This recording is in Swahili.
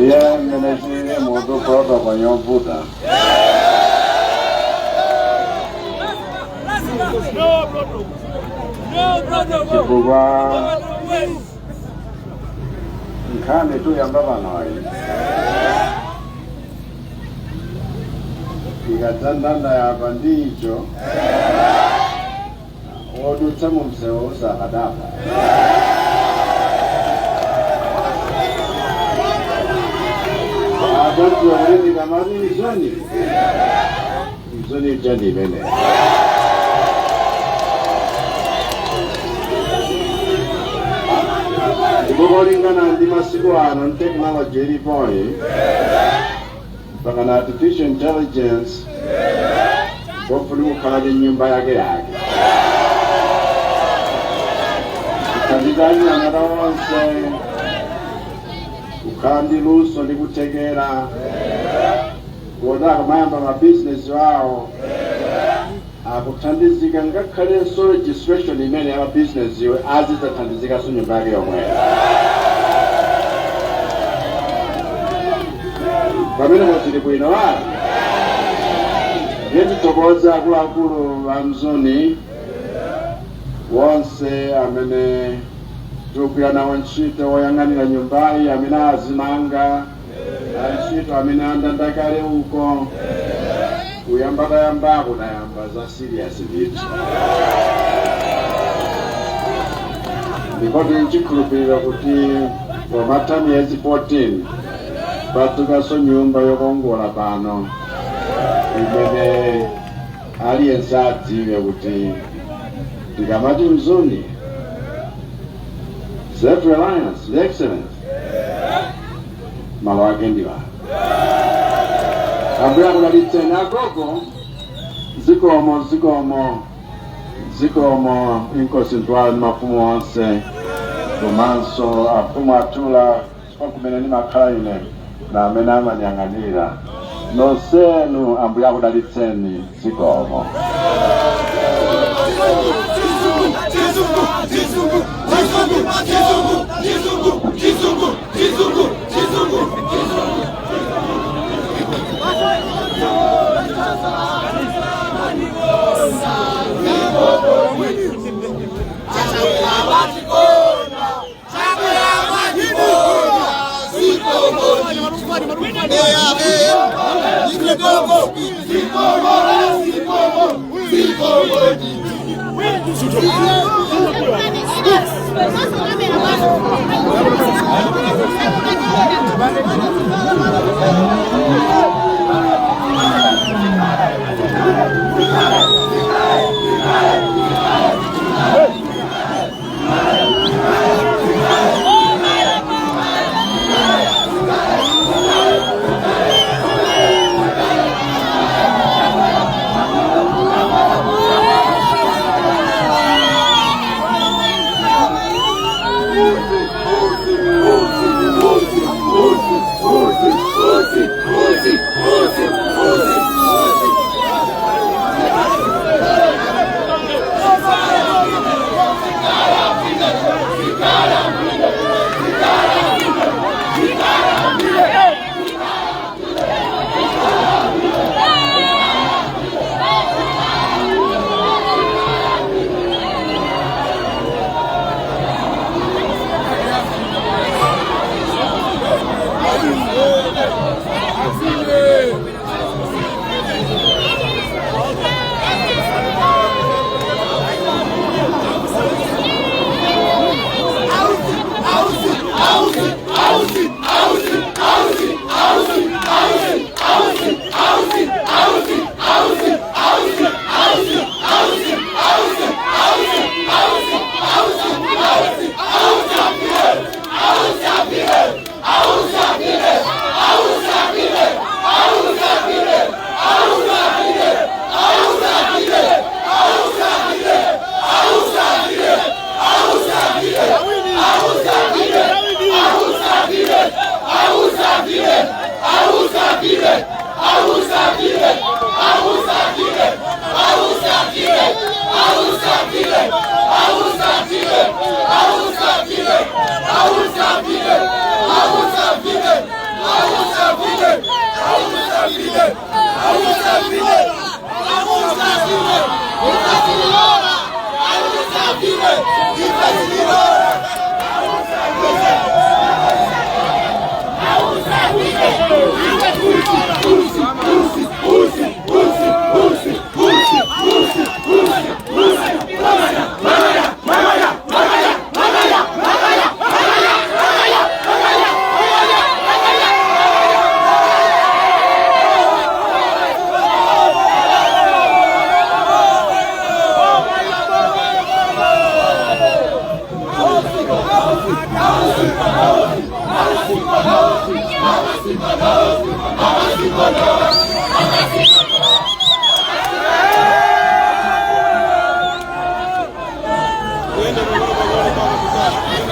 ndiye mmenechire mutu protocol yovuta. Chifukwa nkhani tu yamba panoyi ikadzandanda yapa ndicho wodutsa mu msewu usakadapa. Abantu wawezi kamari mzoni jani bene. Ibukolingana ndi masiku ano technology ilipoyi pakana artificial intelligence hopefully ukalaje nyumba yake ukandidani anara wonse ukandi luso ndi kutegera wodaka mayamba ma business wao akuthandizika ngakhale so registration imene ya business iwe azitathandizika so nyumba yake yomwe. Pamene mwazili bwino wala yetitokoza akuluakulu amzoni wonse amene tukuyana nawo ntchito woyang'anira nyumbayi amene azimanga ntchito amene andandakale uko kuyambakayambako nayamba za serious ndithu. Ndikoti nchikhulupirira kuti pamatha miyezi 14 patukaso nyumba yokongola pano imene aliyense adziwe kuti ndikamati mzoni self-reliance, excellence, malo ake ndi wano. Ambuye akudalitseni agogo zikomo inkosi ntwala ndi mafumu onse komanso afumu atula kumene ndimakhala ine na amene amanyang'anira nonsenu. Ambuye akudalitseni zikomo. Tuende